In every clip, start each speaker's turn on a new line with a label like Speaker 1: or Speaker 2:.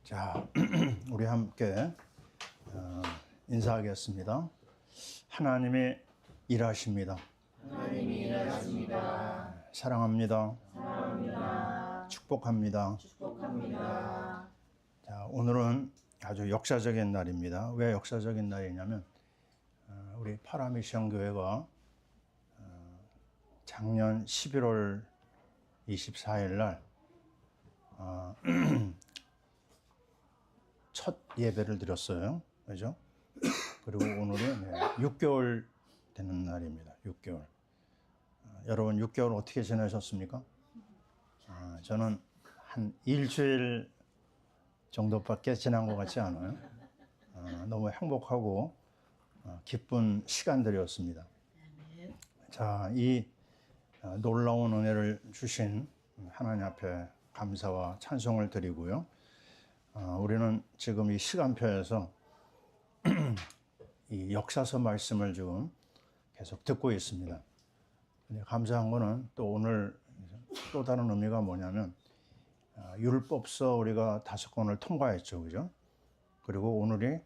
Speaker 1: 자, 우리 함께 인사하겠습니다. 하나님이 일하십니다.
Speaker 2: 하나님이 일하십니다.
Speaker 1: 사랑합니다.
Speaker 2: 사랑합니다.
Speaker 1: 축복합니다.
Speaker 2: 축복합니다.
Speaker 1: 자, 오늘은 아주 역사적인 날입니다. 왜 역사적인 날이냐면 우리 파라미션 교회가 작년 11월 24일 날 첫 예배를 드렸어요. 그죠? 그리고 오늘이 6개월 되는 날입니다. 6개월. 여러분 6개월 어떻게 지내셨습니까? 저는 한 일주일 정도밖에 지난 것 같지 않아요. 너무 행복하고 기쁜 시간들이었습니다. 자, 이 놀라운 은혜를 주신 하나님 앞에 감사와 찬송을 드리고요. 우리는 지금 이 시간표에서 이 역사서 말씀을 지금 계속 듣고 있습니다. 근데 감사한 거는 또 오늘 또 다른 의미가 뭐냐면 율법서 우리가 5권을 통과했죠, 그죠? 그리고 오늘이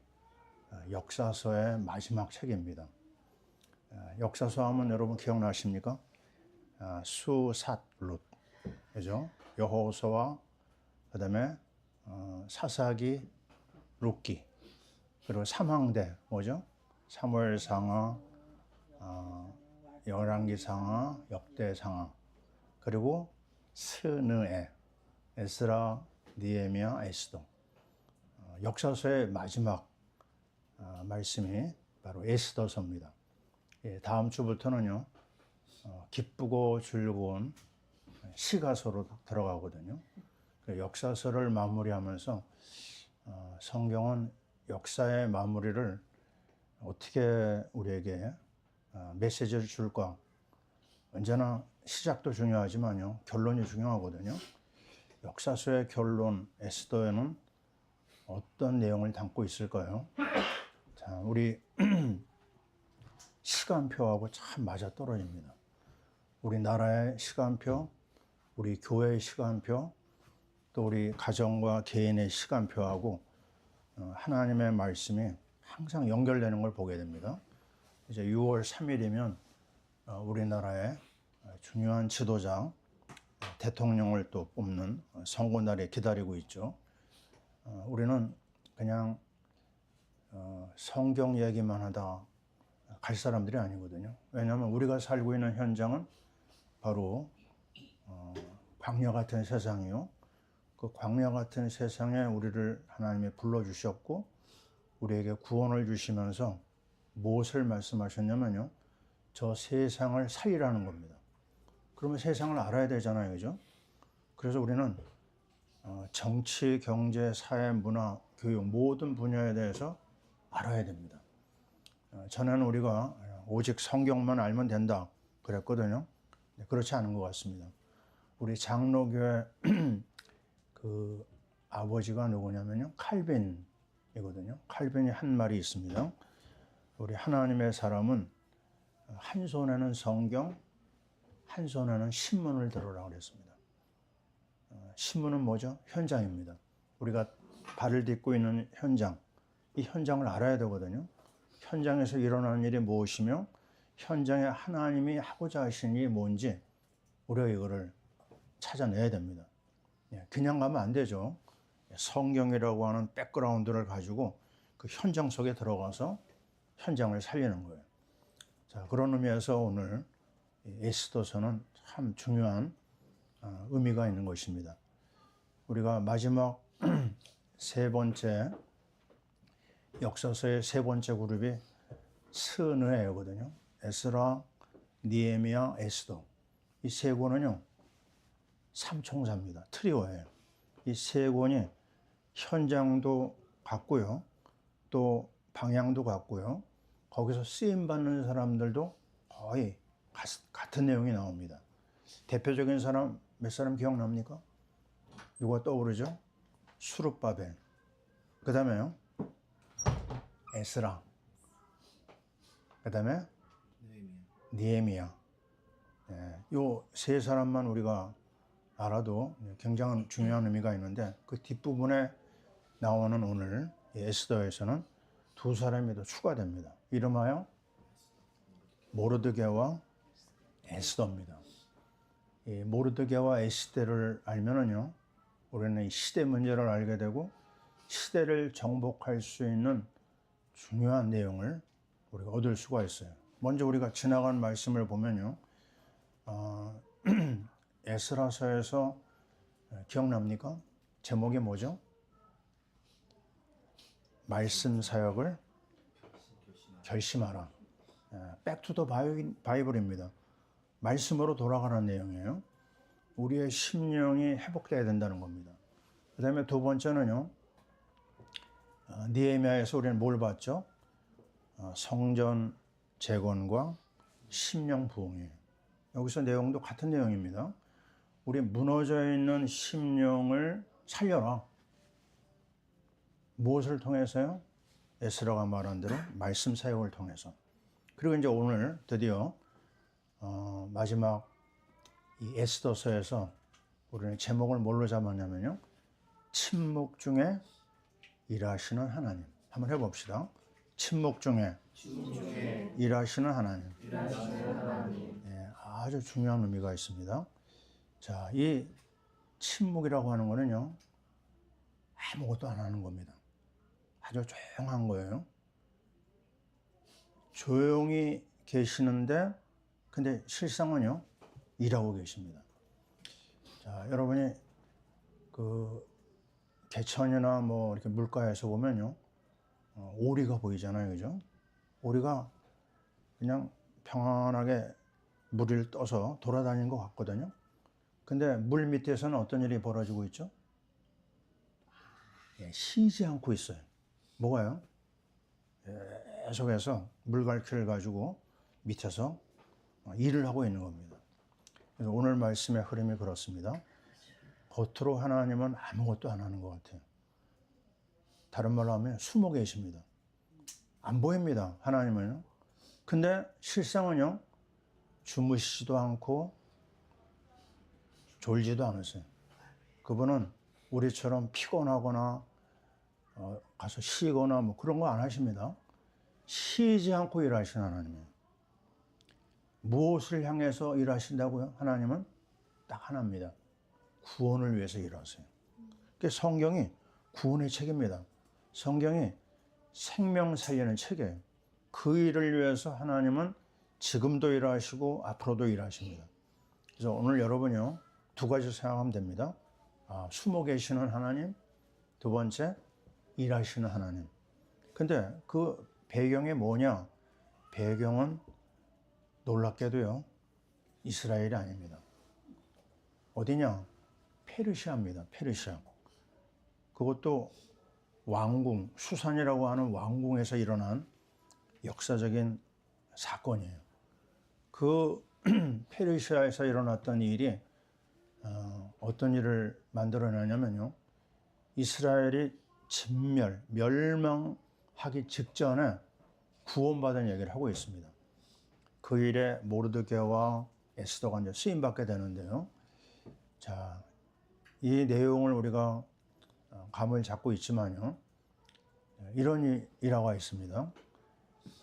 Speaker 1: 역사서의 마지막 책입니다. 역사서 하면 여러분 기억나십니까? 수삿 룻, 그죠? 여호수아, 그다음에 사사기, 룻기, 그리고 삼왕대 뭐죠? 사무엘상하, 열왕기상하, 역대상하, 그리고 스느에, 에스라, 니에미야, 에스더. 역사서의 마지막 말씀이 바로 에스더서입니다. 다음 주부터는요, 기쁘고 즐거운 시가서로 들어가거든요. 역사서를 마무리하면서 성경은 역사의 마무리를 어떻게 우리에게 메시지를 줄까? 언제나 시작도 중요하지만요, 결론이 중요하거든요. 역사서의 결론, 에스더에는 어떤 내용을 담고 있을까요? 자, 우리 시간표하고 참 맞아 떨어집니다. 우리나라의 시간표, 우리 교회의 시간표, 또 우리 가정과 개인의 시간표하고 하나님의 말씀이 항상 연결되는 걸 보게 됩니다. 이제 6월 3일이면 우리나라의 중요한 지도자, 대통령을 또 뽑는 선거날이 기다리고 있죠. 우리는 그냥 성경 얘기만 하다 갈 사람들이 아니거든요. 왜냐하면 우리가 살고 있는 현장은 바로 광야 같은 세상이요. 그 광야 같은 세상에 우리를 하나님이 불러주셨고 우리에게 구원을 주시면서 무엇을 말씀하셨냐면요, 저 세상을 살리라는 겁니다. 그러면 세상을 알아야 되잖아요, 그죠? 그래서 우리는 정치, 경제, 사회, 문화, 교육 모든 분야에 대해서 알아야 됩니다. 전에는 우리가 오직 성경만 알면 된다 그랬거든요. 그렇지 않은 것 같습니다. 우리 장로교회 그 아버지가 누구냐면요, 칼빈이거든요. 칼빈이 한 말이 있습니다. 우리 하나님의 사람은 한 손에는 성경, 한 손에는 신문을 들으라고 그랬습니다. 신문은 뭐죠? 현장입니다. 우리가 발을 딛고 있는 현장, 이 현장을 알아야 되거든요. 현장에서 일어나는 일이 무엇이며 현장에 하나님이 하고자 하신 일이 뭔지 우리가 이거를 찾아내야 됩니다. 그냥 가면 안 되죠. 성경이라고 하는 백그라운드를 가지고 그 현장 속에 들어가서 현장을 살리는 거예요. 자, 그런 의미에서 오늘 에스더서는 참 중요한 의미가 있는 것입니다. 우리가 마지막 세 번째 역사서의 세 번째 그룹이 스느에거든요. 에스라, 니에미야, 에스더. 이 세 권은요, 삼총사입니다. 트리오예요. 이 세 권이 현장도 같고요, 또 방향도 같고요, 거기서 쓰임받는 사람들도 거의 같은 내용이 나옵니다. 대표적인 사람 몇 사람 기억납니까? 누가 떠오르죠? 수룹바벨. 그 다음에요, 에스라. 그 다음에 니에미야. 요 세 사람만 우리가 알아도 굉장히 중요한 의미가 있는데 그 뒷부분에 나오는 오늘 이 에스더에서는 두 사람이 더 추가됩니다. 이름하여 모르드게와 에스더입니다. 이 모르드게와 에스더를 알면은요, 우리는 이 시대 문제를 알게 되고 시대를 정복할 수 있는 중요한 내용을 우리가 얻을 수가 있어요. 먼저 우리가 지나간 말씀을 보면요, 에스라서에서 기억납니까? 제목이 뭐죠? 말씀 사역을 결심하라. 백투더 바이블입니다. 말씀으로 돌아가는 내용이에요. 우리의 심령이 회복돼야 된다는 겁니다. 그 다음에 두 번째는요, 느헤미야에서 우리는 뭘 봤죠? 성전 재건과 심령 부흥이에요. 여기서 내용도 같은 내용입니다. 우리 무너져 있는 심령을 살려라. 무엇을 통해서요? 에스라가 말한 대로 말씀 사역을 통해서. 그리고 이제 오늘 드디어 마지막 이 에스더서에서 우리는 제목을 뭘로 잡았냐면요, 침묵 중에 일하시는 하나님. 한번 해봅시다. 침묵 중에 일하시는 하나님. 네, 아주 중요한 의미가 있습니다. 자, 이 침묵이라고 하는 거는요, 아무것도 안 하는 겁니다. 아주 조용한 거예요. 조용히 계시는데, 근데 실상은요, 일하고 계십니다. 자, 여러분이 그 개천이나 뭐 이렇게 물가에서 보면요, 오리가 보이잖아요, 그죠? 오리가 그냥 평안하게 물 위를 떠서 돌아다니는 것 같거든요. 근데 물 밑에서는 어떤 일이 벌어지고 있죠? 쉬지 않고 있어요. 뭐가요? 계속해서 물갈퀴를 가지고 밑에서 일을 하고 있는 겁니다. 그래서 오늘 말씀의 흐름이 그렇습니다. 겉으로 하나님은 아무것도 안 하는 것 같아요. 다른 말로 하면 숨어 계십니다. 안 보입니다, 하나님은요. 근데 실상은요, 주무시지도 않고 졸지도 않으세요. 그분은 우리처럼 피곤하거나 가서 쉬거나 뭐 그런 거 안 하십니다. 쉬지 않고 일하시는 하나님이에요. 무엇을 향해서 일하신다고요? 하나님은 딱 하나입니다. 구원을 위해서 일하세요. 그러니까 성경이 구원의 책입니다. 성경이 생명 살리는 책이에요. 그 일을 위해서 하나님은 지금도 일하시고 앞으로도 일하십니다. 그래서 오늘 여러분요, 두 가지 생각하면 됩니다. 숨어 계시는 하나님, 두 번째 일하시는 하나님. 근데 그 배경이 뭐냐? 배경은 놀랍게도요, 이스라엘이 아닙니다. 어디냐? 페르시아입니다. 페르시아. 그것도 왕궁, 수산이라고 하는 왕궁에서 일어난 역사적인 사건이에요. 그 페르시아에서 일어났던 일이 어떤 일을 만들어내냐면요, 이스라엘이 멸망하기 직전에 구원받은 얘기를 하고 있습니다. 그 일에 모르드게와 에스더가 이제 쓰임받게 되는데요. 자, 이 내용을 우리가 감을 잡고 있지만요, 이런 일화가 있습니다.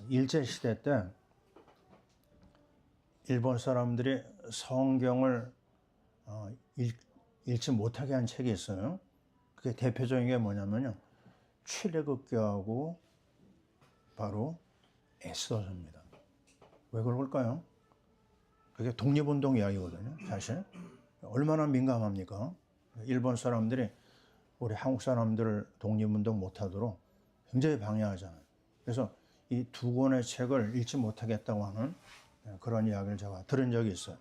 Speaker 1: 일제시대 때 일본 사람들이 성경을 읽지 못하게 한 책이 있어요. 그게 대표적인 게 뭐냐면요, 출애굽기하고 바로 에스더서입니다. 왜 그럴까요? 그게 독립운동 이야기거든요, 사실. 얼마나 민감합니까? 일본 사람들이 우리 한국 사람들을 독립운동 못하도록 굉장히 방해하잖아요. 그래서 이 두 권의 책을 읽지 못하겠다고 하는 그런 이야기를 제가 들은 적이 있어요.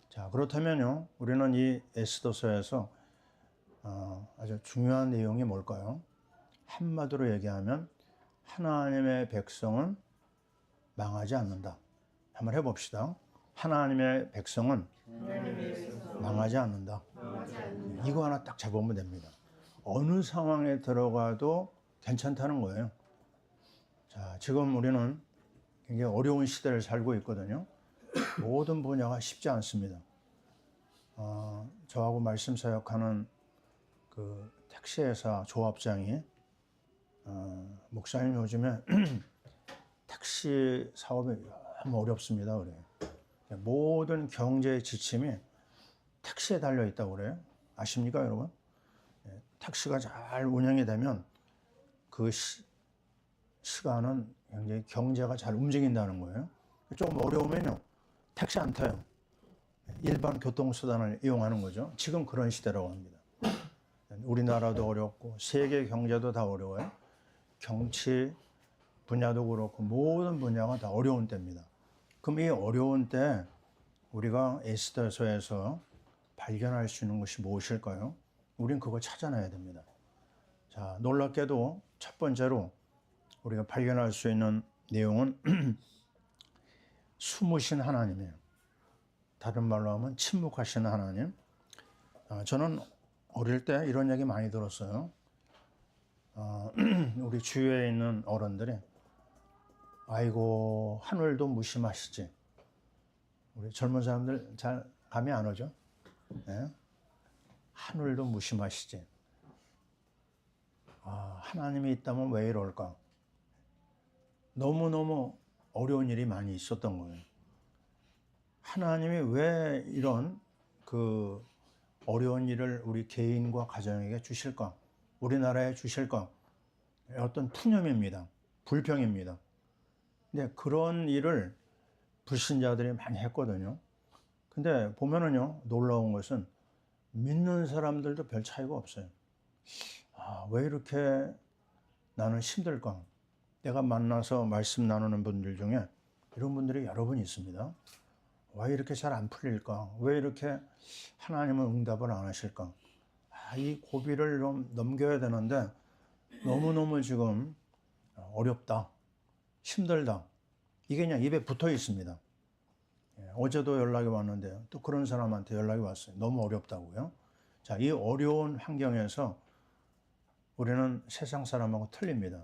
Speaker 1: 자, 그렇다면요, 우리는 이 에스더서에서 아주 중요한 내용이 뭘까요? 한마디로 얘기하면 하나님의 백성은 망하지 않는다. 한번 해봅시다. 하나님의 백성은 망하지 않는다. 이거 하나 딱 잡으면 됩니다. 어느 상황에 들어가도 괜찮다는 거예요. 자, 지금 우리는 굉장히 어려운 시대를 살고 있거든요. 모든 분야가 쉽지 않습니다. 저하고 말씀 사역하는 그 택시회사 조합장이 목사님 요즘에 택시 사업이 너무 어렵습니다. 그래요. 모든 경제의 지침이 택시에 달려 있다고 그래요. 아십니까, 여러분? 택시가 잘 운영이 되면 그 시간은 굉장히 경제가 잘 움직인다는 거예요. 조금 어려우면요, 택시 안 타요. 일반 교통수단을 이용하는 거죠. 지금 그런 시대라고 합니다. 우리나라도 어렵고 세계 경제도 다 어려워요. 정치 분야도 그렇고 모든 분야가 다 어려운 때입니다. 그럼 이 어려운 때 우리가 에스더서에서 발견할 수 있는 것이 무엇일까요? 우린 그거 찾아내야 됩니다. 자, 놀랍게도 첫 번째로 우리가 발견할 수 있는 내용은 숨으신 하나님이에요. 다른 말로 하면 침묵하시는 하나님. 저는 어릴 때 이런 얘기 많이 들었어요. 우리 주위에 있는 어른들이 아이고 하늘도 무심하시지. 우리 젊은 사람들 잘 감이 안 오죠? 네? 하늘도 무심하시지. 하나님이 있다면 왜 이럴까? 너무너무 어려운 일이 많이 있었던 거예요. 하나님이 왜 이런 그 어려운 일을 우리 개인과 가정에게 주실까? 우리나라에 주실까? 어떤 푸념입니다. 불평입니다. 근데 그런 일을 불신자들이 많이 했거든요. 근데 보면은요, 놀라운 것은 믿는 사람들도 별 차이가 없어요. 왜 이렇게 나는 힘들까? 내가 만나서 말씀 나누는 분들 중에 이런 분들이 여러 분 있습니다. 왜 이렇게 잘 안 풀릴까? 왜 이렇게 하나님은 응답을 안 하실까? 이 고비를 좀 넘겨야 되는데 너무너무 지금 어렵다, 힘들다. 이게 그냥 입에 붙어 있습니다. 어제도 연락이 왔는데요. 또 그런 사람한테 연락이 왔어요. 너무 어렵다고요. 자, 이 어려운 환경에서 우리는 세상 사람하고 틀립니다.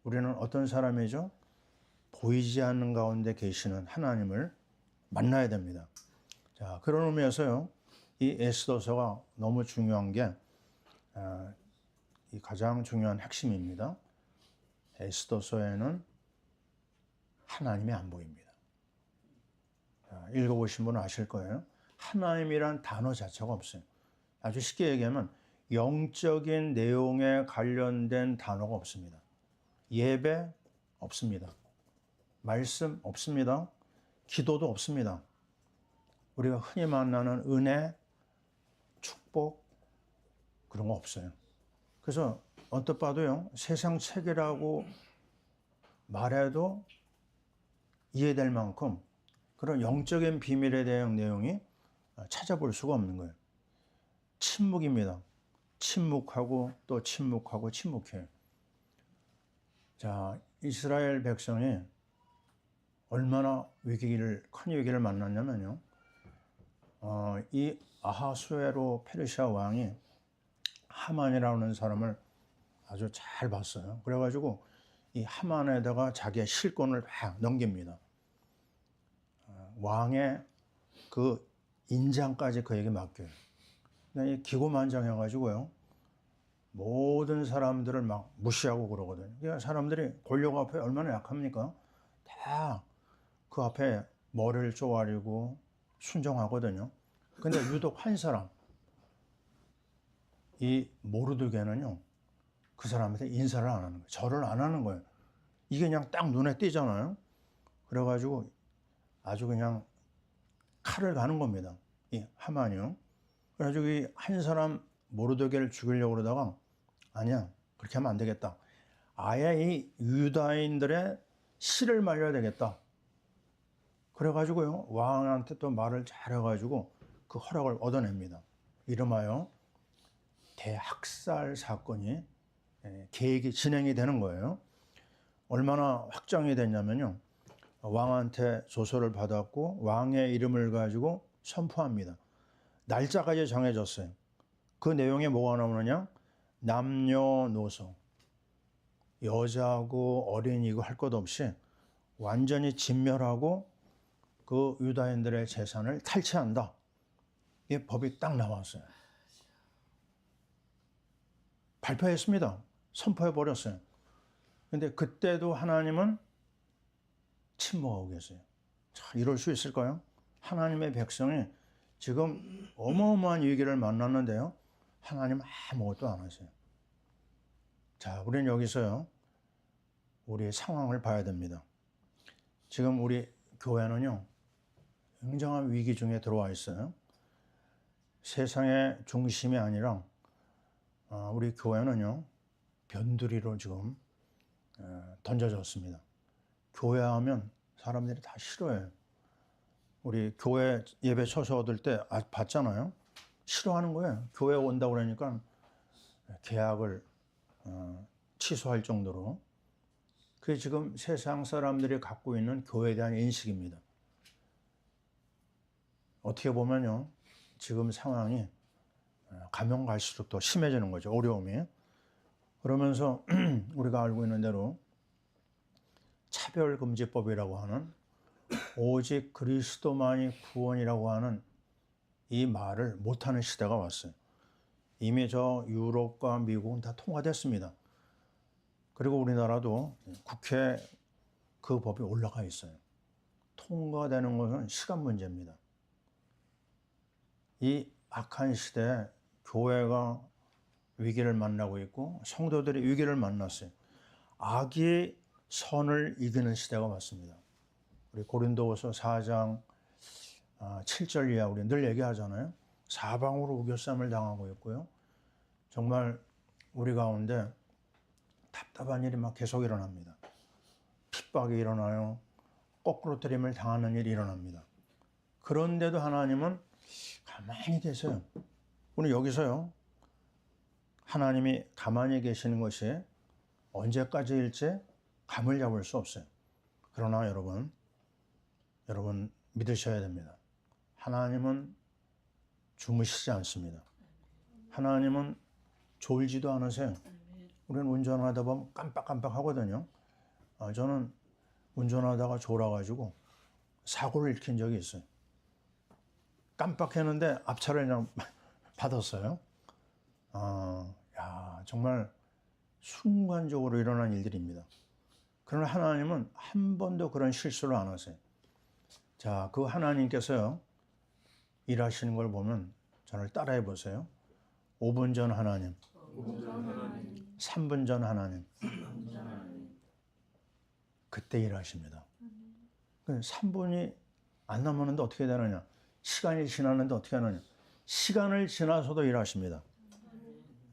Speaker 1: 우리는 어떤 사람이죠? 보이지 않는 가운데 계시는 하나님을 만나야 됩니다. 자, 그런 의미에서요, 이 에스더서가 너무 중요한 게, 이 가장 중요한 핵심입니다. 에스더서에는 하나님이 안 보입니다. 자, 읽어보신 분은 아실 거예요. 하나님이란 단어 자체가 없어요. 아주 쉽게 얘기하면 영적인 내용에 관련된 단어가 없습니다. 예배 없습니다. 말씀 없습니다. 기도도 없습니다. 우리가 흔히 만나는 은혜, 축복 그런 거 없어요. 그래서 언뜻 봐도요, 세상 책이라고 말해도 이해될 만큼 그런 영적인 비밀에 대한 내용이 찾아볼 수가 없는 거예요. 침묵입니다. 침묵하고 또 침묵하고 침묵해요. 자, 이스라엘 백성이 얼마나 큰 위기를 만났냐면요. 이 아하수에로 페르시아 왕이 하만이라는 사람을 아주 잘 봤어요. 그래가지고 이 하만에다가 자기의 실권을 막 넘깁니다. 왕의 그 인장까지 그에게 맡겨요. 근데 기고만장해가지고요, 모든 사람들을 막 무시하고 그러거든요. 그러니까 사람들이 권력 앞에 얼마나 약합니까? 다 그 앞에 머리를 쪼아리고 순종하거든요. 근데 유독 한 사람, 이 모르드게는요, 그 사람한테 인사를 안 하는 거예요. 절을 안 하는 거예요. 이게 그냥 딱 눈에 띄잖아요. 그래가지고 아주 그냥 칼을 가는 겁니다. 이 하만이요. 그래가지고 이 한 사람 모르드게를 죽이려고 그러다가 아니야, 그렇게 하면 안 되겠다. 아예 이 유다인들의 씨를 말려야 되겠다. 그래가지고요, 왕한테 또 말을 잘해가지고 그 허락을 얻어냅니다. 이름하여 대학살 사건이 계획이 진행이 되는 거예요. 얼마나 확정이 됐냐면요, 왕한테 조서를 받았고 왕의 이름을 가지고 선포합니다. 날짜까지 정해졌어요. 그 내용에 뭐가 나오느냐? 남녀노소, 여자고 어린이고 할 것 없이 완전히 진멸하고 그 유다인들의 재산을 탈취한다. 이 법이 딱 나왔어요. 발표했습니다. 선포해 버렸어요. 근데 그때도 하나님은 침묵하고 계세요. 자, 이럴 수 있을까요? 하나님의 백성이 지금 어마어마한 위기를 만났는데요. 하나님 아무것도 안 하세요. 자, 우리는 여기서요. 우리의 상황을 봐야 됩니다. 지금 우리 교회는요. 굉장한 위기 중에 들어와 있어요. 세상의 중심이 아니라 우리 교회는요. 변두리로 지금 던져졌습니다. 교회 하면 사람들이 다 싫어해요. 우리 교회 예배 처소 얻을 때 봤잖아요. 싫어하는 거예요. 교회 온다고 그러니까 계약을 취소할 정도로. 그게 지금 세상 사람들이 갖고 있는 교회에 대한 인식입니다. 어떻게 보면요. 지금 상황이 가면 갈수록 더 심해지는 거죠. 어려움이. 그러면서 우리가 알고 있는 대로 차별금지법이라고 하는 오직 그리스도만이 구원이라고 하는 이 말을 못하는 시대가 왔어요. 이미 저 유럽과 미국은 다 통과됐습니다. 그리고 우리나라도 국회에 그 법이 올라가 있어요. 통과되는 것은 시간 문제입니다. 이 악한 시대에 교회가 위기를 만나고 있고 성도들이 위기를 만났어요. 악이 선을 이기는 시대가 왔습니다. 우리 고린도후서 4장 7절 이하 우리 늘 얘기하잖아요. 사방으로 우겨쌈을 당하고 있고요. 정말 우리 가운데 답답한 일이 막 계속 일어납니다. 핍박이 일어나요. 거꾸로 때림을 당하는 일이 일어납니다. 그런데도 하나님은 가만히 계세요. 우리 여기서요. 하나님이 가만히 계시는 것이 언제까지일지 감을 잡을 수 없어요. 그러나 여러분 믿으셔야 됩니다. 하나님은 주무시지 않습니다. 하나님은 졸지도 않으세요. 우리는 운전하다 보면 깜빡깜빡 하거든요. 저는 운전하다가 졸아가지고 사고를 일으킨 적이 있어요. 깜빡했는데 앞차를 그냥 받았어요. 정말 순간적으로 일어난 일들입니다. 그러나 하나님은 한 번도 그런 실수를 안 하세요. 자, 그 하나님께서요, 일하시는 걸 보면 저를 따라해 보세요. 5분 전 하나님, 3분 전 하나님, 그때 일하십니다. 3분이 안 남았는데 어떻게 되느냐? 시간이 지났는데 어떻게 하느냐? 시간을 지나서도 일하십니다.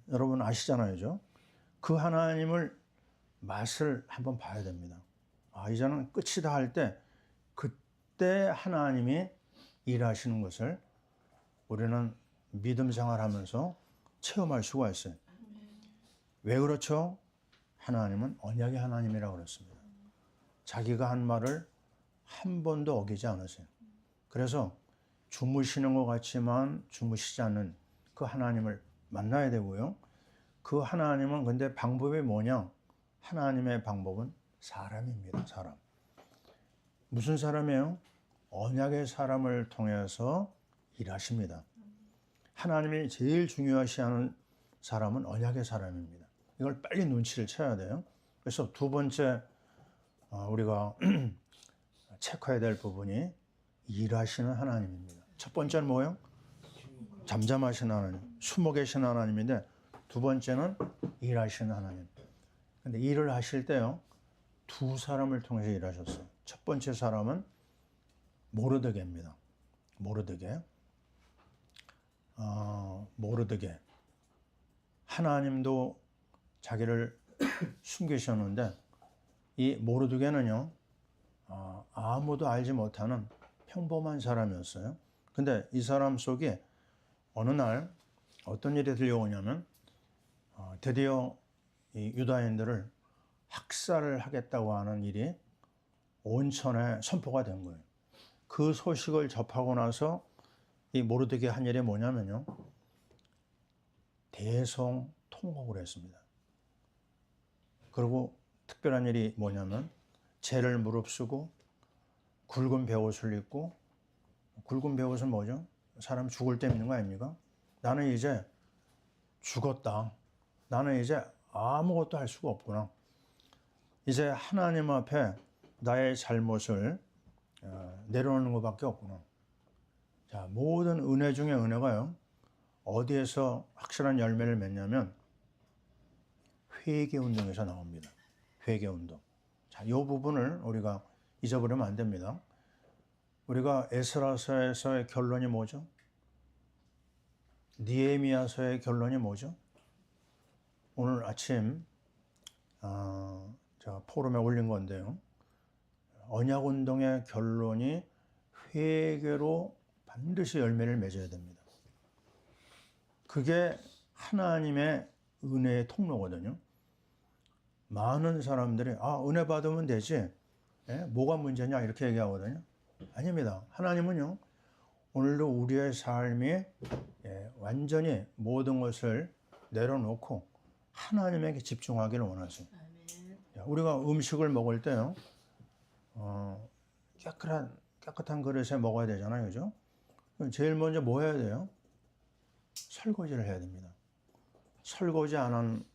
Speaker 1: 여러분 아시잖아요. 그 하나님을 맛을 한번 봐야 됩니다. 이제는 끝이다 할 때 그때 하나님이 일하시는 것을 우리는 믿음 생활하면서 체험할 수가 있어요. 왜 그렇죠? 하나님은 언약의 하나님이라고 그랬습니다. 자기가 한 말을 한 번도 어기지 않으세요. 그래서 주무시는 것 같지만 주무시지 않는 그 하나님을 만나야 되고요. 그 하나님은 근데 방법이 뭐냐? 하나님의 방법은 사람입니다. 사람. 무슨 사람이에요? 언약의 사람을 통해서 일하십니다. 하나님이 제일 중요시하는 사람은 언약의 사람입니다. 이걸 빨리 눈치를 채야 돼요. 그래서 두 번째 우리가 체크해야 될 부분이 일하시는 하나님입니다. 첫 번째는 뭐예요? 잠잠하신 하나님, 숨어 계신 하나님인데 두 번째는 일하시는 하나님. 근데 일을 하실 때요, 두 사람을 통해서 일하셨어요. 첫 번째 사람은 모르드게입니다. 모르드게. 모르드게. 하나님도 자기를 숨기셨는데 이 모르드게는요, 아무도 알지 못하는 평범한 사람이었어요. 근데 이 사람 속에 어느 날 어떤 일이 들려오냐면 드디어 이 유다인들을 학살을 하겠다고 하는 일이 온천에 선포가 된 거예요. 그 소식을 접하고 나서 이 모르드게 한 일이 뭐냐면요, 대성통곡을 했습니다. 그리고 특별한 일이 뭐냐면 죄를 무릅쓰고 굵은 베옷을 입고, 굵은 베옷은 뭐죠? 사람 죽을 때 입는 거 아닙니까? 나는 이제 죽었다. 나는 이제 아무것도 할 수가 없구나. 이제 하나님 앞에 나의 잘못을 내려놓는 것밖에 없구나. 자, 모든 은혜 중에 은혜가요, 어디에서 확실한 열매를 맺냐면 회개 운동에서 나옵니다. 회개 운동. 자, 이 부분을 우리가 잊어버리면 안 됩니다. 우리가 에스라서에서의 결론이 뭐죠? 느헤미야서의 결론이 뭐죠? 오늘 아침 제가 포럼에 올린 건데요. 언약운동의 결론이 회개로 반드시 열매를 맺어야 됩니다. 그게 하나님의 은혜의 통로거든요. 많은 사람들이 은혜 받으면 되지, 뭐가 문제냐 이렇게 얘기하거든요. 아닙니다. 하나님은요, 오늘도 우리의 삶이 완전히 모든 것을 내려놓고 하나님에게 집중하기를 원하세요. 우리가 음식을 먹을 때요, 깨끗한 그릇에 먹어야 되잖아요. 그죠? 제일 먼저 뭐 해야 돼요? 설거지를 해야 됩니다. 설거지 안 한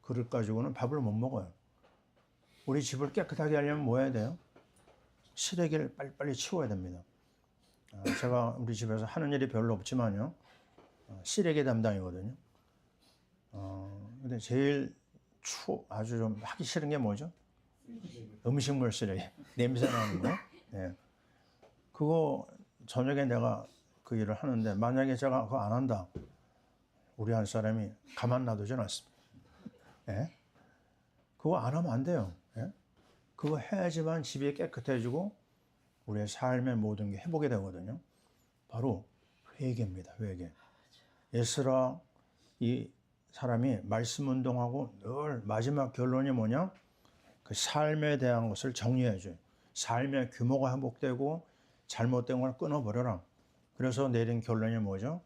Speaker 1: 그릇 가지고는 밥을 못 먹어요. 우리 집을 깨끗하게 하려면 뭐 해야 돼요? 쓰레기를 빨리빨리 치워야 됩니다. 제가 우리 집에서 하는 일이 별로 없지만요, 쓰레기 담당이거든요. 근데 제일 아주 좀 하기 싫은 게 뭐죠? 음식물 쓰레기. 냄새 나는 거. 네. 그거 저녁에 내가 그 일을 하는데, 만약에 제가 그거 안 한다, 우리 한 사람이 가만 놔두진 않습니다. 예? 그거 안 하면 안 돼요. 예? 그거 해야지만 집이 깨끗해지고 우리의 삶의 모든 게 회복이 되거든요. 바로 회개입니다. 회개. 에스라 이 사람이 말씀 운동하고 늘 마지막 결론이 뭐냐? 그 삶에 대한 것을 정리해줘요. 삶의 규모가 회복되고 잘못된 걸 끊어버려라. 그래서 내린 결론이 뭐죠?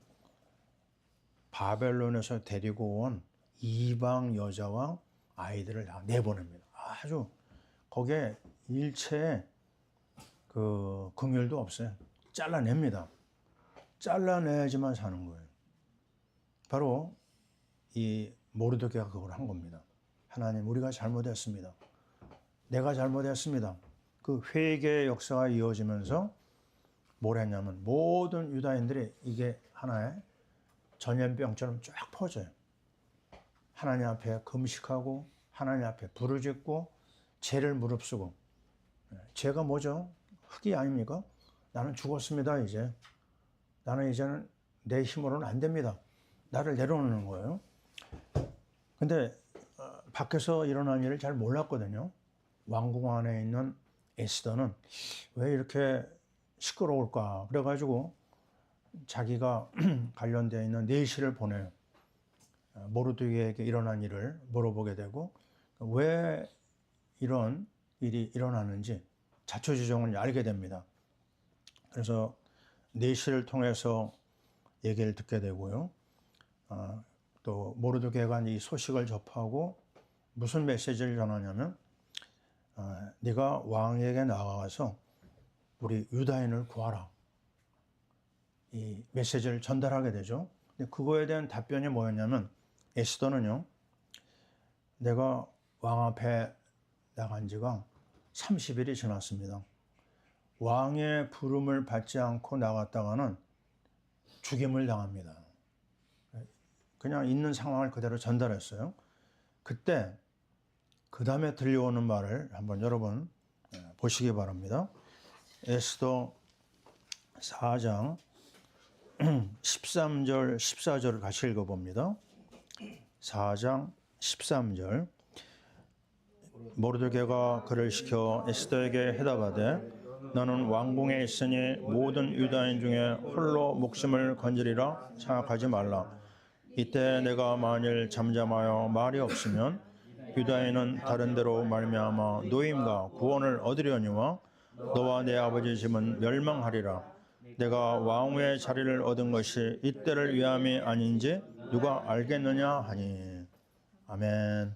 Speaker 1: 바벨론에서 데리고 온 이방 여자와 아이들을 다 내보냅니다. 아주 거기에 일체의 그 긍휼도 없어요. 잘라냅니다. 잘라내야지만 사는 거예요. 바로 이 모르드게가 그걸 한 겁니다. 하나님, 우리가 잘못했습니다. 내가 잘못했습니다. 그 회개의 역사가 이어지면서 뭘 했냐면 모든 유다인들이 이게 하나의 전염병처럼 쫙 퍼져요. 하나님 앞에 금식하고 하나님 앞에 부르짖고 죄를 무릅쓰고. 죄가 뭐죠? 흙이 아닙니까? 나는 죽었습니다. 이제 나는 이제는 내 힘으로는 안 됩니다. 나를 내려놓는 거예요. 근데 밖에서 일어난 일을 잘 몰랐거든요. 왕궁 안에 있는 에스더는 왜 이렇게 시끄러울까? 그래가지고 자기가 관련되어 있는 내시를 보내요. 모르드게에게 일어난 일을 물어보게 되고, 왜 이런 일이 일어나는지 자초지종을 알게 됩니다. 그래서 내시를 통해서 얘기를 듣게 되고요. 또 모르드게가 이 소식을 접하고 무슨 메시지를 전하냐면, 네가 왕에게 나가서 우리 유다인을 구하라. 이 메시지를 전달하게 되죠. 근데 그거에 대한 답변이 뭐였냐면, 에스더는요, 내가 왕 앞에 나간 지가 30일이 지났습니다. 왕의 부름을 받지 않고 나갔다가는 죽임을 당합니다. 그냥 있는 상황을 그대로 전달했어요. 그때 그 다음에 들려오는 말을 한번 여러분 보시기 바랍니다. 에스더 4장 13절 14절을 같이 읽어봅니다. 4장 13절. 모르드게가 그를 시켜 에스더에게 해답하되 너는 왕궁에 있으니 모든 유다인 중에 홀로 목숨을 건지리라 생각하지 말라. 이때 내가 만일 잠잠하여 말이 없으면 유다인은 다른 데로 말미암아 노임과 구원을 얻으려니와 너와 내 아버지 집은 멸망하리라. 내가 왕후의 자리를 얻은 것이 이때를 위함이 아닌지 누가 알겠느냐 하니. 아멘.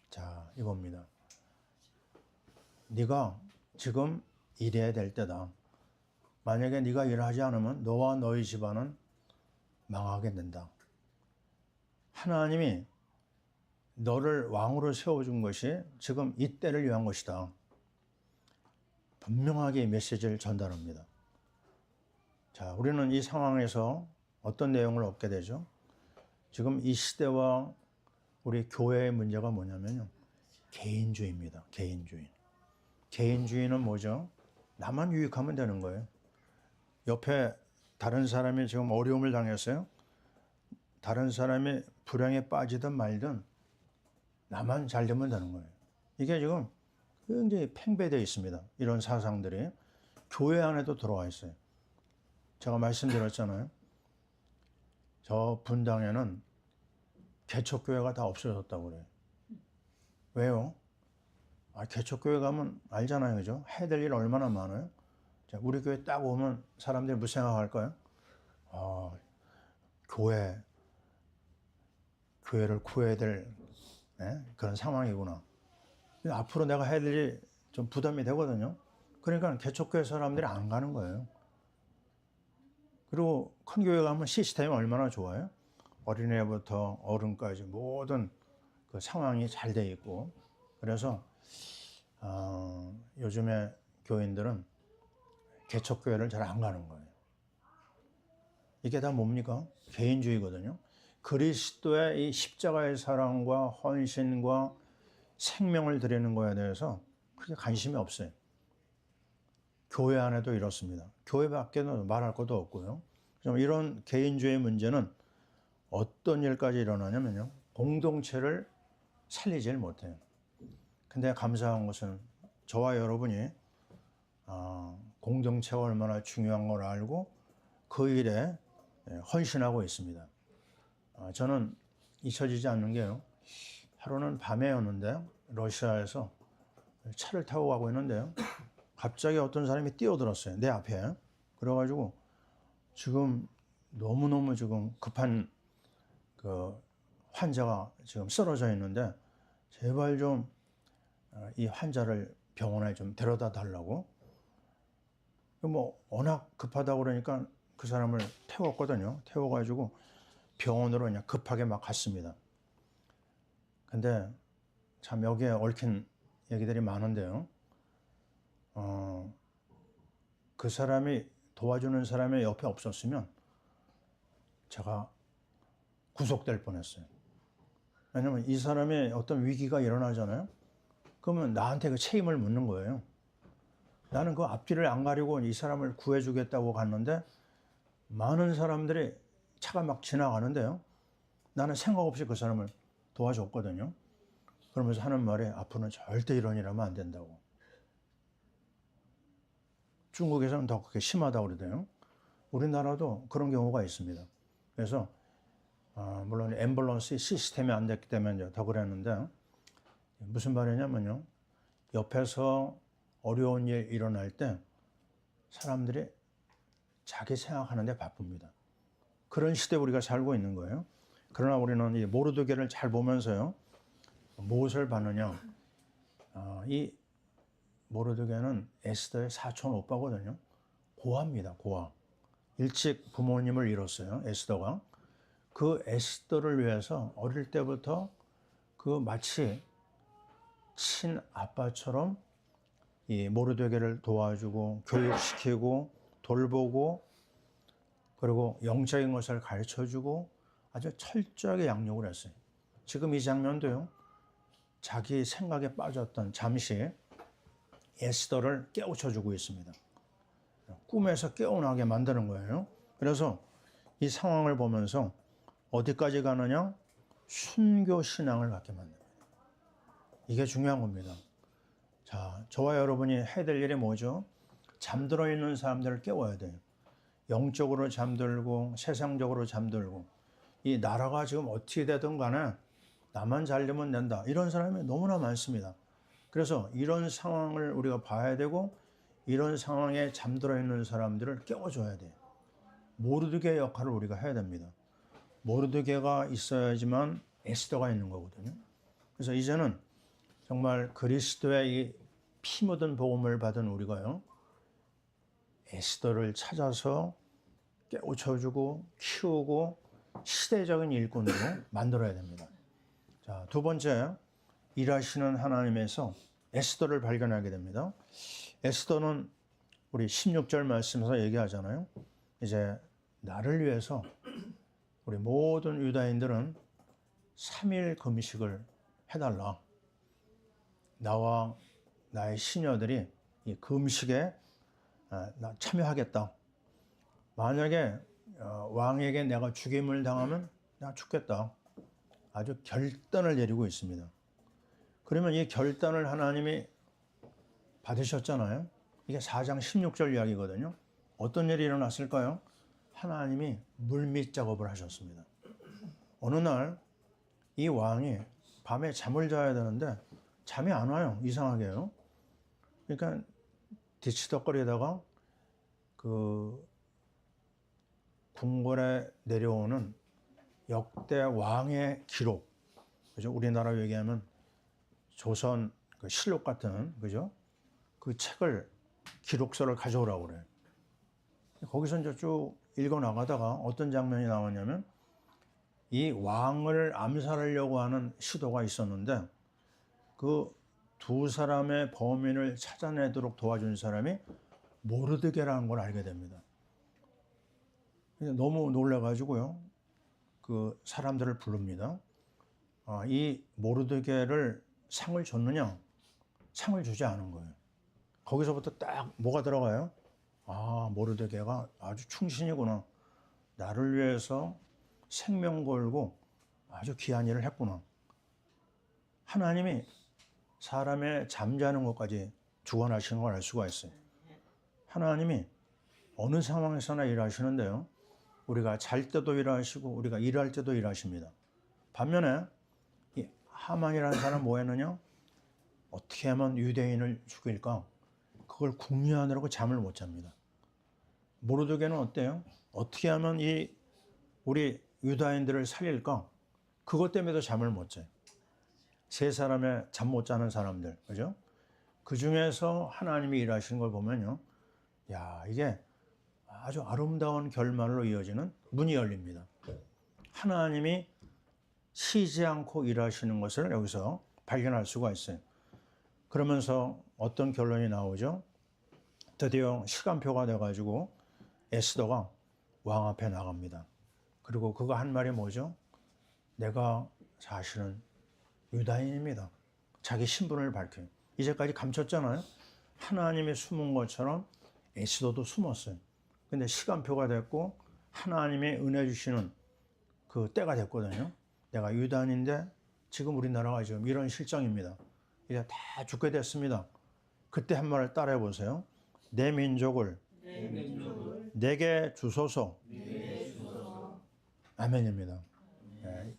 Speaker 1: 자, 이겁니다. 네가 지금 일해야 될 때다. 만약에 네가 일하지 않으면 너와 너희 집안은 망하게 된다. 하나님이 너를 왕으로 세워준 것이 지금 이 때를 위한 것이다. 분명하게 이 메시지를 전달합니다. 자, 우리는 이 상황에서 어떤 내용을 얻게 되죠? 지금 이 시대와 우리 교회의 문제가 뭐냐면요. 개인주의입니다. 개인주의. 개인주의는 뭐죠? 나만 유익하면 되는 거예요. 옆에 다른 사람이 지금 어려움을 당했어요. 다른 사람이 불행에 빠지든 말든 나만 잘 되면 되는 거예요. 이게 지금 굉장히 팽배되어 있습니다. 이런 사상들이 교회 안에도 들어와 있어요. 제가 말씀드렸잖아요. 저 분당에는 개척교회가 다 없어졌다고 그래요. 왜요? 개척교회 가면 알잖아요. 그죠? 해야 될 일 얼마나 많아요? 자, 우리 교회 딱 오면 사람들이 무슨 생각할까요? 교회를 구해야 될 그런 상황이구나. 앞으로 내가 해야 될 일이 좀 부담이 되거든요. 그러니까 개척교회 사람들이 안 가는 거예요. 그리고 큰 교회 가면 시스템이 얼마나 좋아요? 어린애부터 어른까지 모든 그 상황이 잘 돼 있고. 그래서 요즘에 교인들은 개척교회를 잘 안 가는 거예요. 이게 다 뭡니까? 개인주의거든요. 그리스도의 이 십자가의 사랑과 헌신과 생명을 드리는 거에 대해서 크게 관심이 없어요. 교회 안에도 이렇습니다. 교회 밖에는 말할 것도 없고요. 이런 개인주의 문제는 어떤 일까지 일어나냐면요. 공동체를 살리질 못해요. 근데 감사한 것은 저와 여러분이 공동체가 얼마나 중요한 걸 알고 그 일에 헌신하고 있습니다. 저는 잊혀지지 않는 게요. 하루는 밤에였는데 러시아에서 차를 타고 가고 있는데요. 갑자기 어떤 사람이 뛰어들었어요. 내 앞에. 그래가지고 지금 너무너무 지금 급한 그 환자가 지금 쓰러져 있는데 제발 좀 이 환자를 병원에 좀 데려다 달라고. 뭐 워낙 급하다고 그러니까 그 사람을 태웠거든요. 태워가지고 병원으로 그냥 급하게 막 갔습니다. 근데 참 여기에 얽힌 얘기들이 많은데요. 그 사람이 도와주는 사람이 옆에 없었으면 제가 구속될 뻔했어요. 왜냐면 이 사람의 어떤 위기가 일어나잖아요. 그러면 나한테 그 책임을 묻는 거예요. 나는 그 앞뒤를 안 가리고 이 사람을 구해주겠다고 갔는데 많은 사람들이 차가 막 지나가는데요. 나는 생각 없이 그 사람을 도와줬거든요. 그러면서 하는 말이 앞으로는 절대 이런 일 하면 안 된다고. 중국에서는 더 그렇게 심하다고 그러대요. 우리나라도 그런 경우가 있습니다. 그래서 물론 앰뷸런스 시스템이 안 됐기 때문에 더 그랬는데 무슨 말이냐면요. 옆에서 어려운 일 일어날 때 사람들이 자기 생각하는데 바쁩니다. 그런 시대에 우리가 살고 있는 거예요. 그러나 우리는 이 모르드게를 잘 보면서요. 무엇을 봤느냐. 이 모르드게는 에스더의 사촌 오빠거든요. 고아입니다. 고아. 일찍 부모님을 잃었어요. 에스더가. 그 에스더를 위해서 어릴 때부터 그 마치 친아빠처럼 이 모르드게를 도와주고 교육시키고 돌보고 그리고 영적인 것을 가르쳐주고 아주 철저하게 양육을 했어요. 지금 이 장면도요. 자기 생각에 빠졌던 잠시 에스더를 깨우쳐주고 있습니다. 꿈에서 깨어나게 만드는 거예요. 그래서 이 상황을 보면서 어디까지 가느냐? 순교 신앙을 갖게 만듭니다. 이게 중요한 겁니다. 자, 저와 여러분이 해야 될 일이 뭐죠? 잠들어 있는 사람들을 깨워야 돼요. 영적으로 잠들고 세상적으로 잠들고 이 나라가 지금 어떻게 되든 간에 나만 잘 되면 된다. 이런 사람이 너무나 많습니다. 그래서 이런 상황을 우리가 봐야 되고 이런 상황에 잠들어 있는 사람들을 깨워줘야 돼요. 모르드게 역할을 우리가 해야 됩니다. 모르드게가 있어야지만 에스더가 있는 거거든요. 그래서 이제는 정말 그리스도의 이 피 묻은 복음을 받은 우리가요. 에스더를 찾아서 깨우쳐주고 키우고 시대적인 일꾼으로 만들어야 됩니다. 자, 두 번째, 일하시는 하나님에서 에스더를 발견하게 됩니다. 에스더는 우리 16절 말씀에서 얘기하잖아요. 이제 나를 위해서 우리 모든 유다인들은 3일 금식을 해달라. 나와 나의 시녀들이 이 금식에 참여하겠다. 만약에 왕에게 내가 죽임을 당하면 나 죽겠다. 아주 결단을 내리고 있습니다. 그러면 이 결단을 하나님이 받으셨잖아요. 이게 4장 16절 이야기거든요. 어떤 일이 일어났을까요? 하나님이 물밑 작업을 하셨습니다. 어느 날 이 왕이 밤에 잠을 자야 되는데 잠이 안 와요. 이상하게요. 그러니까 뒤치덕거리다가 그 궁궐에 내려오는 역대 왕의 기록, 그죠? 우리나라로 얘기하면 조선 그 실록 같은, 그죠? 그 책을 기록서를 가져오라고 그래요. 거기서 이제 쭉 읽어 나가다가 어떤 장면이 나왔냐면 이 왕을 암살하려고 하는 시도가 있었는데 그 두 사람의 범인을 찾아내도록 도와준 사람이 모르드게라는 걸 알게 됩니다. 너무 놀라가지고요. 그 사람들을 부릅니다. 이 모르드게를 상을 줬느냐? 상을 주지 않은 거예요. 거기서부터 딱 뭐가 들어가요? 모르드게가 아주 충신이구나. 나를 위해서 생명 걸고 아주 귀한 일을 했구나. 하나님이 사람의 잠자는 것까지 주관하시는 걸 알 수가 있어요. 하나님이 어느 상황에서나 일하시는데요. 우리가 잘 때도 일하시고 우리가 일할 때도 일하십니다. 반면에 이 하만이라는 사람은 뭐 했느냐? 어떻게 하면 유대인을 죽일까? 그걸 궁리하느라고 잠을 못 잡니다. 모르드게는 어때요? 어떻게 하면 우리 유다인들을 살릴까? 그것 때문에도 잠을 못 자요. 세 사람의 잠 못 자는 사람들, 그죠? 그 중에서 하나님이 일하시는 걸 보면요. 야, 이게 아주 아름다운 결말로 이어지는 문이 열립니다. 하나님이 쉬지 않고 일하시는 것을 여기서 발견할 수가 있어요. 그러면서 어떤 결론이 나오죠? 드디어 시간표가 돼가지고 에스더가 왕 앞에 나갑니다. 그리고 그가 한 말이 뭐죠? 내가 사실은 유다인입니다. 자기 신분을 밝혀요. 이제까지 감췄잖아요. 하나님이 숨은 것처럼 에스더도 숨었어요. 근데 시간표가 됐고 하나님이 은혜 주시는 그 때가 됐거든요. 내가 유다인인데 지금 우리나라가 지금 이런 실정입니다. 이제 다 죽게 됐습니다. 그때 한 말을 따라해 보세요. 내 민족을 내게 주소서. 아멘입니다.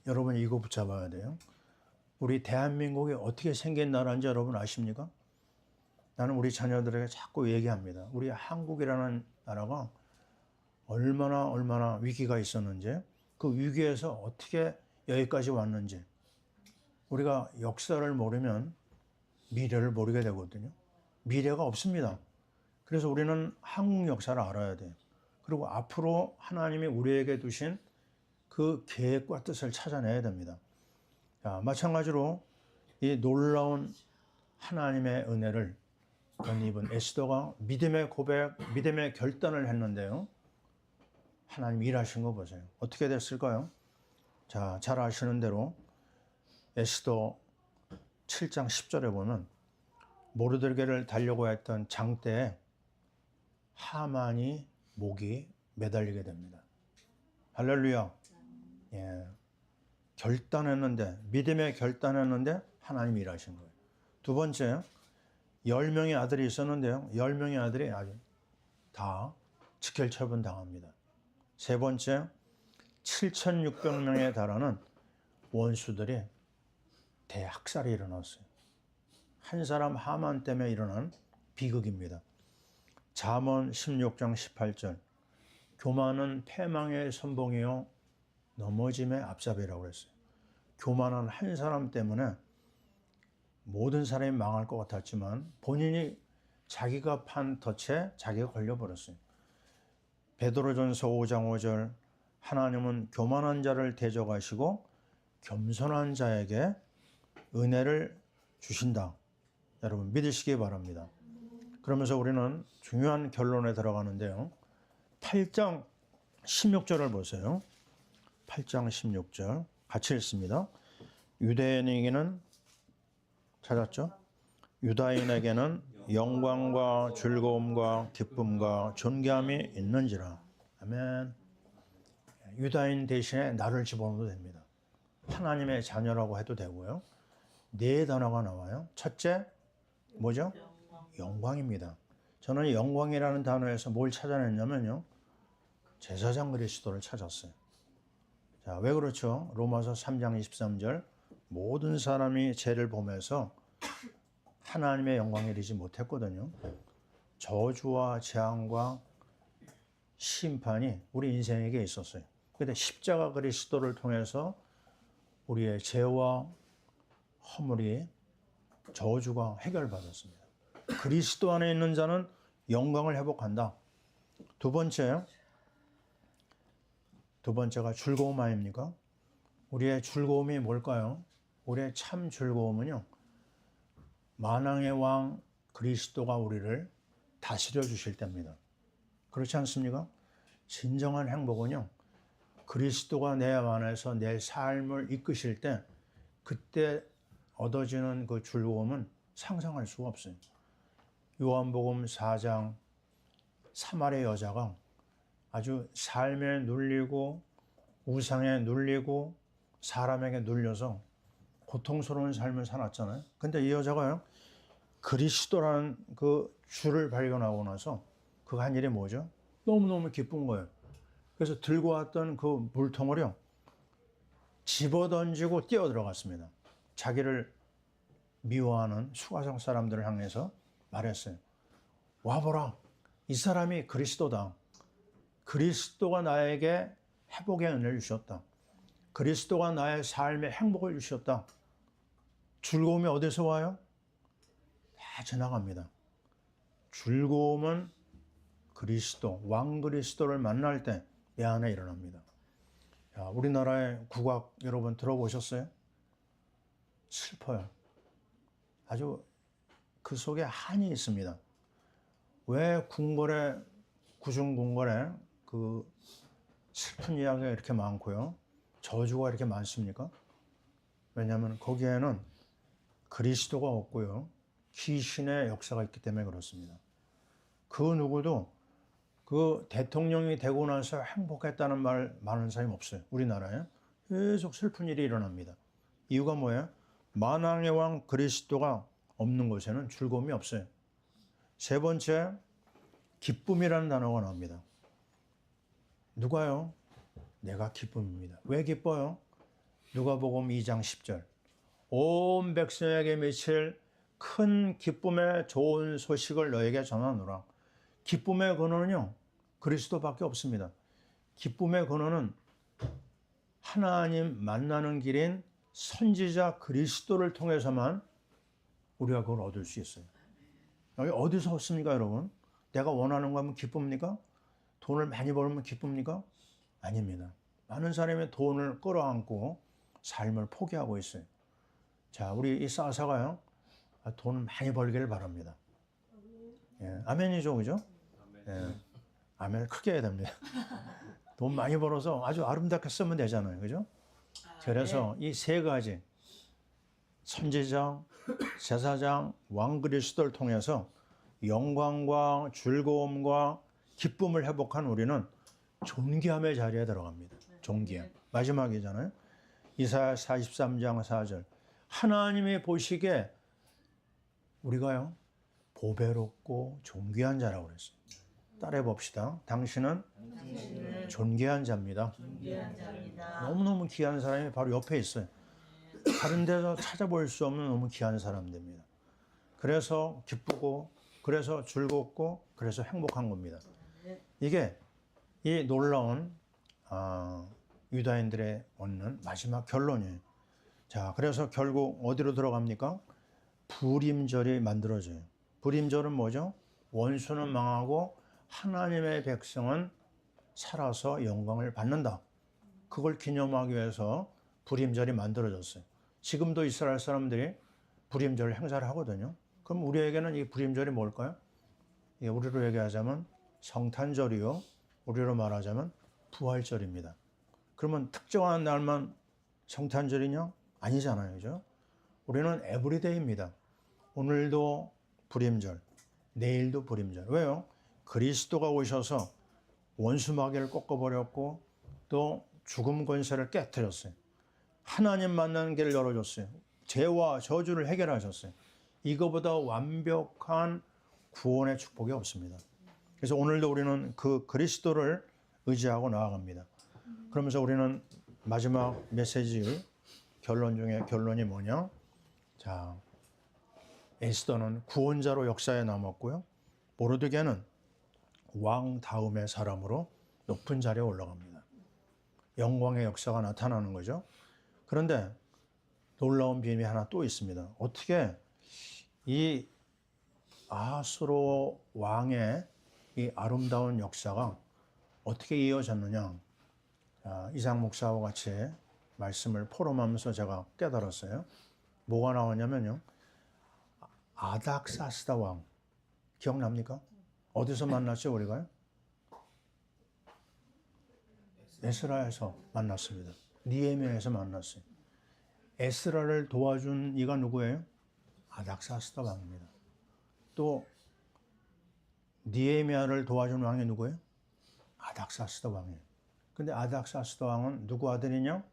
Speaker 1: 여러분이 이거 붙잡아야 돼요. 우리 대한민국이 어떻게 생긴 나라인지 여러분 아십니까? 나는 우리 자녀들에게 자꾸 얘기합니다. 우리 한국이라는 나라가 얼마나 위기가 있었는지, 그 위기에서 어떻게 여기까지 왔는지. 우리가 역사를 모르면 미래를 모르게 되거든요. 미래가 없습니다. 그래서 우리는 한국 역사를 알아야 돼요. 그리고 앞으로 하나님이 우리에게 두신 그 계획과 뜻을 찾아내야 됩니다. 자, 마찬가지로 이 놀라운 하나님의 은혜를 덧입은 에스더가 믿음의 고백, 믿음의 결단을 했는데요. 하나님 일하신 거 보세요. 어떻게 됐을까요? 자, 잘 아시는 대로 에스더 7장 10절에 보면 모르드게를 달려고 했던 장대에 하만이 목이 매달리게 됩니다. 할렐루야. 예. 결단했는데, 믿음의 결단했는데 하나님이 일하신 거예요. 두 번째, 10명의 아들이 있었는데요. 10명의 아들이 아주 다 직결처분 당합니다. 세 번째, 7,600명에 달하는 원수들이 대학살이 일어났어요. 한 사람 하만 때문에 일어난 비극입니다. 잠언 16장 18절 교만은 패망의 선봉이요 넘어짐의 앞잡이라고 했어요. 교만한 한 사람 때문에 모든 사람이 망할 것 같았지만 본인이 자기가 판 덫에 자기가 걸려버렸어요. 베드로전서 5장 5절 하나님은 교만한 자를 대적하시고 겸손한 자에게 은혜를 주신다. 여러분 믿으시기 바랍니다. 그러면서 우리는 중요한 결론에 들어가는데요. 8장 16절을 보세요. 8장 16절 같이 읽습니다. 유대인에게는 찾았죠? 유다인에게는 영광과 즐거움과 기쁨과 존귀함이 있는지라. 아멘. 유다인 대신에 나를 집어넣어도 됩니다. 하나님의 자녀라고 해도 되고요. 네 단어가 나와요. 첫째, 뭐죠? 영광입니다. 저는 영광이라는 단어에서 뭘 찾아냈냐면요. 제사장 그리스도를 찾았어요. 자, 왜 그렇죠? 로마서 3장 23절 모든 사람이 죄를 범해서 하나님의 영광에 이르지 못했거든요. 저주와 재앙과 심판이 우리 인생에게 있었어요. 그런데 십자가 그리스도를 통해서 우리의 죄와 허물이 저주가 해결받았습니다. 그리스도 안에 있는 자는 영광을 회복한다. 두 번째가 즐거움 아닙니까? 우리의 즐거움이 뭘까요? 우리의 참 즐거움은요. 만왕의 왕 그리스도가 우리를 다스려 주실 때입니다. 그렇지 않습니까? 진정한 행복은요. 그리스도가 내 안에서 내 삶을 이끄실 때 그때 얻어지는 그 즐거움은 상상할 수가 없어요. 요한복음 4장 사마리아 여자가 아주 삶에 눌리고 우상에 눌리고 사람에게 눌려서 고통스러운 삶을 살았잖아요. 근데 이 여자가요. 그리스도라는 그 주를 발견하고 나서 그가 한 일이 뭐죠? 너무너무 기쁜 거예요. 그래서 들고 왔던 그 물통을요. 집어던지고 뛰어 들어갔습니다. 자기를 미워하는 수가성 사람들을 향해서 말했어요. 와보라. 이 사람이 그리스도다. 그리스도가 나에게 회복의 은혜를 주셨다. 그리스도가 나의 삶에 행복을 주셨다. 즐거움이 어디서 와요? 다 지나갑니다. 즐거움은 그리스도, 왕 그리스도를 만날 때 내 안에 일어납니다. 자, 우리나라의 국악 여러분 들어보셨어요? 슬퍼요. 아주 그 속에 한이 있습니다. 왜 궁궐에, 구중궁궐에 그 슬픈 이야기가 이렇게 많고요. 저주가 이렇게 많습니까? 왜냐하면 거기에는 그리스도가 없고요. 귀신의 역사가 있기 때문에 그렇습니다. 그 누구도 그 대통령이 되고 나서 행복했다는 말 많은 사람이 없어요. 우리나라에 계속 슬픈 일이 일어납니다. 이유가 뭐예요? 만왕의 왕 그리스도가 없는 곳에는 즐거움이 없어요. 세 번째, 기쁨이라는 단어가 나옵니다. 누가요? 내가 기쁨입니다. 왜 기뻐요? 누가복음 2장 10절. 온 백성에게 미칠 큰 기쁨의 좋은 소식을 너에게 전하노라. 기쁨의 근원은요. 그리스도밖에 없습니다. 기쁨의 근원은 하나님 만나는 길인 선지자 그리스도를 통해서만 우리가 그걸 얻을 수 있어요. 여기 어디서 얻습니까, 여러분? 내가 원하는 거 하면 기쁩니까? 돈을 많이 벌면 기쁩니까? 아닙니다. 많은 사람이 돈을 끌어안고 삶을 포기하고 있어요. 자, 우리 이 사사가요, 돈을 많이 벌기를 바랍니다. 예, 아멘이죠, 그죠? 예, 아멘을 크게 해야 됩니다. 돈 많이 벌어서 아주 아름답게 쓰면 되잖아요, 그죠? 그래서 이 세 가지, 선지자, 제사장, 왕 그리스도를 통해서 영광과 즐거움과 기쁨을 회복한 우리는 존귀함의 자리에 들어갑니다. 존귀함. 마지막이잖아요. 이사야 43장 4절. 하나님이 보시기에 우리가요, 보배롭고 존귀한 자라고 그랬어요. 따라해 봅시다. 당신은 존귀한 자입니다. 너무너무 귀한 사람이 바로 옆에 있어요. 다른 데서 찾아볼 수 없는 너무 귀한 사람들입니다. 그래서 기쁘고, 그래서 즐겁고, 그래서 행복한 겁니다. 이게 이 놀라운 유다인들의 얻는 마지막 결론이에요. 자, 그래서 결국 어디로 들어갑니까? 불임절이 만들어져요. 불임절은 뭐죠? 원수는 망하고 하나님의 백성은 살아서 영광을 받는다. 그걸 기념하기 위해서 불임절이 만들어졌어요. 지금도 이스라엘 사람들이 불임절 행사를 하거든요. 그럼 우리에게는 이 불임절이 뭘까요? 우리로 얘기하자면 성탄절이요. 우리로 말하자면 부활절입니다. 그러면 특정한 날만 성탄절이냐? 아니잖아요. 그죠? 우리는 에브리데이입니다. 오늘도 불임절, 내일도 불임절. 왜요? 그리스도가 오셔서 원수 마귀를 꺾어버렸고 또 죽음 권세를 깨뜨렸어요. 하나님 만나는 길을 열어줬어요. 죄와 저주를 해결하셨어요. 이거보다 완벽한 구원의 축복이 없습니다. 그래서 오늘도 우리는 그 그리스도를 의지하고 나아갑니다. 그러면서 우리는 마지막 메시지 결론 중에 결론이 뭐냐? 자, 에스더는 구원자로 역사에 남았고요. 모르드게는 왕 다음의 사람으로 높은 자리에 올라갑니다. 영광의 역사가 나타나는 거죠. 그런데 놀라운 비밀이 하나 또 있습니다. 어떻게 이 아하스로 왕의 이 아름다운 역사가 어떻게 이어졌느냐? 이상 목사와 같이 말씀을 포럼하면서 제가 깨달았어요. 뭐가 나오냐면요. 아닥사스다 왕 기억납니까? 어디서 만났죠 우리가요? 에스라에서 만났습니다. 니에미아에서 만났어요. 에스라를 도와준 이가 누구예요? 아닥사스다 왕입니다. 또 니에미아를 도와준 왕이 누구예요? 아닥사스다 왕이에요. 근데 아닥사스다 왕은 누구 아들이냐?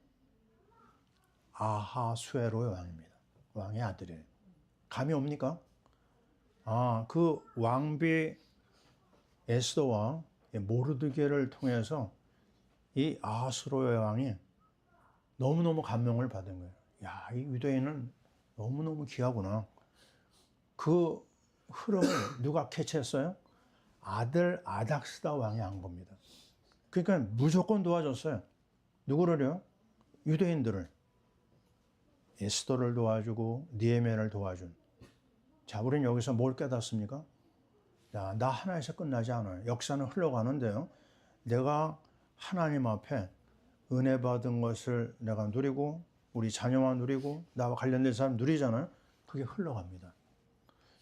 Speaker 1: 아하수에로의 왕입니다. 왕의 아들이에요. 감이 옵니까? 그 왕비 에스더와 모르드게를 통해서 이 아하수에로의 왕이 너무너무 감명을 받은 거예요. 야, 이 유대인은 너무너무 귀하구나. 그 흐름을 누가 캐치했어요? 아들 아닥스다 왕이 한 겁니다. 그러니까 무조건 도와줬어요. 누구를요? 유대인들을. 에스더를 도와주고 니에미아를 도와준. 자, 우리는 여기서 뭘 깨닫습니까? 야, 나 하나에서 끝나지 않아요. 역사는 흘러가는데요. 내가 하나님 앞에 은혜 받은 것을 내가 누리고 우리 자녀와 누리고 나와 관련된 사람 누리잖아요. 그게 흘러갑니다.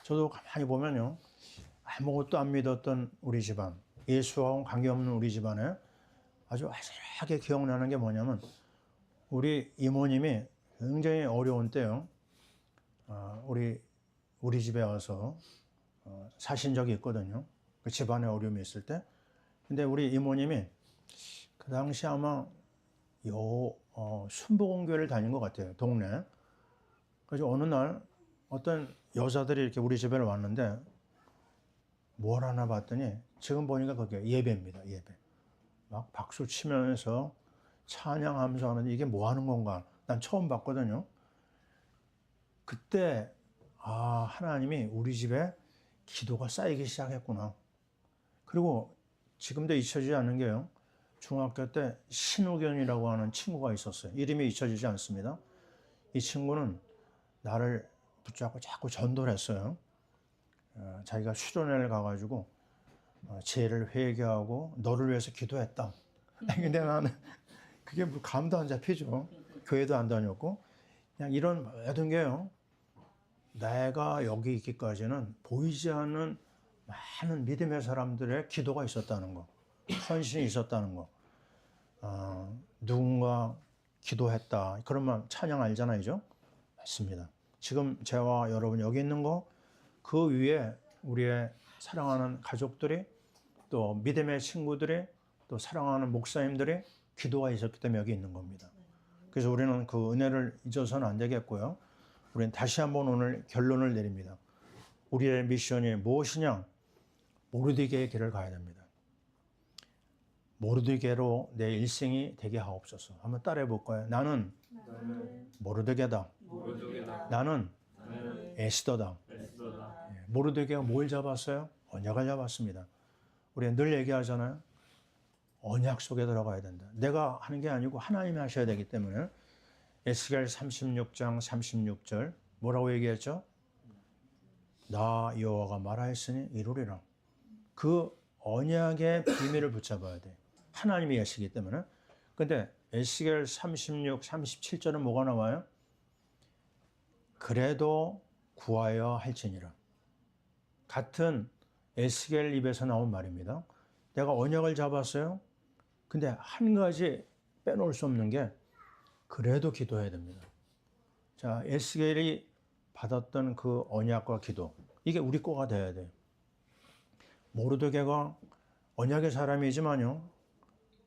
Speaker 1: 저도 가만히 보면요. 아무것도 안 믿었던 우리 집안, 예수와 관계없는 우리 집안에 아주 아슬하게 기억나는 게 뭐냐면 우리 이모님이 굉장히 어려운 때요. 우리 집에 와서 사신 적이 있거든요. 그 집안에 어려움이 있을 때. 근데 우리 이모님이 그 당시 아마 순복음교회를 다닌 것 같아요. 동네. 그래서 어느 날 어떤 여자들이 이렇게 우리 집에 왔는데 뭘 하나 봤더니 지금 보니까 그게 예배입니다. 예배. 막 박수 치면서 찬양하면서 하는데 이게 뭐 하는 건가? 난 처음 봤거든요. 그때 하나님이 우리 집에 기도가 쌓이기 시작했구나. 그리고 지금도 잊혀지지 않는 게요. 중학교 때 신우견이라고 하는 친구가 있었어요. 이름이 잊혀지지 않습니다. 이 친구는 나를 붙잡고 자꾸 전도를 했어요. 자기가 수련회를 가가지고 죄를 회개하고 너를 위해서 기도했다. 근데 나는 그게 뭐 감도 안 잡히죠. 교회도 안 다녔고 그냥 이런 모든 게요. 내가 여기 있기까지는 보이지 않는 많은 믿음의 사람들의 기도가 있었다는 거, 헌신이 있었다는 거. 누군가 기도했다. 그러면 찬양 알잖아요. 맞습니다. 지금 저와 여러분 여기 있는 거 그 위에 우리의 사랑하는 가족들이 또 믿음의 친구들이 또 사랑하는 목사님들이 기도가 있었기 때문에 여기 있는 겁니다. 그래서 우리는 그 은혜를 잊어서는 안 되겠고요. 우리는 다시 한번 오늘 결론을 내립니다. 우리의 미션이 무엇이냐? 모르드게의 길을 가야 됩니다. 모르드게로 내 일생이 되게 하옵소서. 한번 따라해 볼까요? 나는 모르드게다. 나는 에스더다. 모르드게가 뭘 잡았어요? 언약을 잡았습니다. 우리가 늘 얘기하잖아요. 언약 속에 들어가야 된다. 내가 하는 게 아니고 하나님이 하셔야 되기 때문에 에스겔 36장 36절 뭐라고 얘기했죠? 나 여호와가 말하였으니 이루리라. 그 언약의 비밀을 붙잡아야 돼. 하나님이 계시기 때문에. 근데 에스겔 36, 37절은 뭐가 나와요? 그래도 구하여 할지니라. 같은 에스겔 입에서 나온 말입니다. 내가 언약을 잡았어요. 근데 한 가지 빼놓을 수 없는 게 그래도 기도해야 됩니다. 자, 에스겔이 받았던 그 언약과 기도, 이게 우리 거가 돼야 돼요. 모르드게가 언약의 사람이지만요,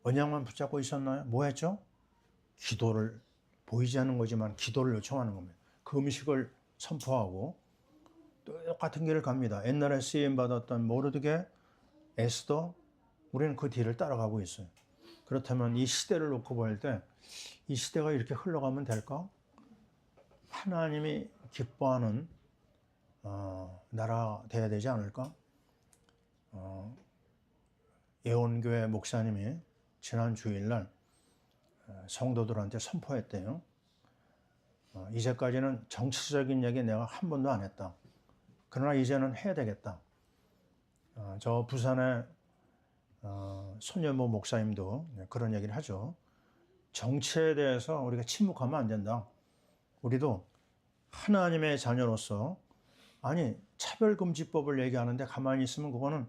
Speaker 1: 언약만 붙잡고 있었나요? 뭐 했죠? 기도를, 보이지 않는 거지만 기도를 요청하는 겁니다. 그 음식을 선포하고 똑같은 길을 갑니다. 옛날에 쓰임받았던 모르드게, 에스더, 우리는 그 뒤를 따라가고 있어요. 그렇다면 이 시대를 놓고 볼 때 이 시대가 이렇게 흘러가면 될까? 하나님이 기뻐하는 나라 돼야 되지 않을까? 예원교회 목사님이 지난 주일날 성도들한테 선포했대요. 이제까지는 정치적인 얘기 내가 한 번도 안 했다. 그러나 이제는 해야 되겠다. 저 부산의 손연모 목사님도 그런 얘기를 하죠. 정치에 대해서 우리가 침묵하면 안 된다. 우리도 하나님의 자녀로서, 아니 차별금지법을 얘기하는데 가만히 있으면 그거는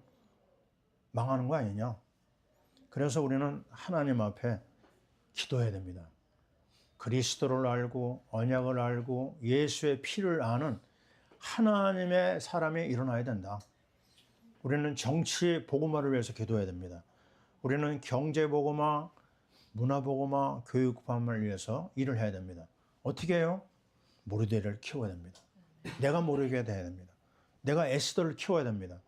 Speaker 1: 망하는 거 아니냐. 그래서 우리는 하나님 앞에 기도해야 됩니다. 그리스도를 알고 언약을 알고 예수의 피를 아는 하나님의 사람이 일어나야 된다. 우리는 정치 복음화를 위해서 기도해야 됩니다. 우리는 경제 복음화, 문화 복음화, 교육 복음화를 위해서 일을 해야 됩니다. 어떻게 해요? 모르드게를 키워야 됩니다. 내가 모르게 돼야 됩니다. 내가 에스더를 키워야 됩니다.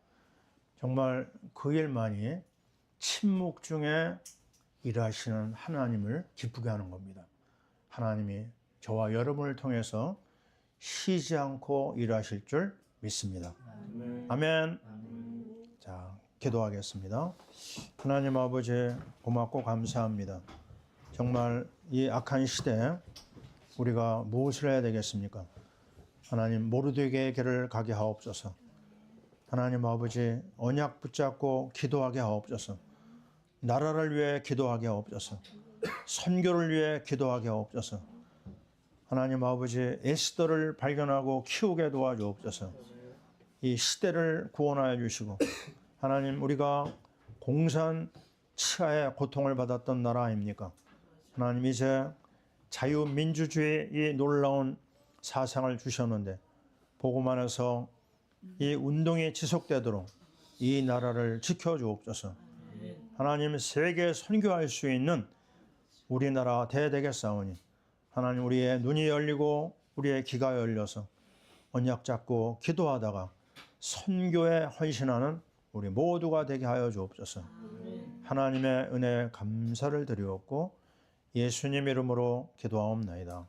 Speaker 1: 정말 그 일만이 침묵 중에 일하시는 하나님을 기쁘게 하는 겁니다. 하나님이 저와 여러분을 통해서 쉬지 않고 일하실 줄 믿습니다. 아멘. 자, 기도하겠습니다. 하나님 아버지, 고맙고 감사합니다. 정말 이 악한 시대에 우리가 무엇을 해야 되겠습니까? 하나님, 모르드게의 길을 가게 하옵소서. 하나님 아버지, 언약 붙잡고 기도하게 하옵소서. 나라를 위해 기도하게 하옵소서. 선교를 위해 기도하게 하옵소서. 하나님 아버지, 에스더를 발견하고 키우게 도와주옵소서. 이 시대를 구원하여 주시고, 하나님, 우리가 공산 치하의 고통을 받았던 나라 아닙니까? 하나님, 이제 자유민주주의 이 놀라운 사상을 주셨는데, 복음 안에서 이 운동이 지속되도록 이 나라를 지켜주옵소서. 하나님, 세계에 선교할 수 있는 우리나라 되되겠사오니 하나님, 우리의 눈이 열리고 우리의 귀가 열려서 언약 잡고 기도하다가 선교에 헌신하는 우리 모두가 되게 하여 주옵소서. 하나님의 은혜에 감사를 드리옵고 예수님 이름으로 기도하옵나이다.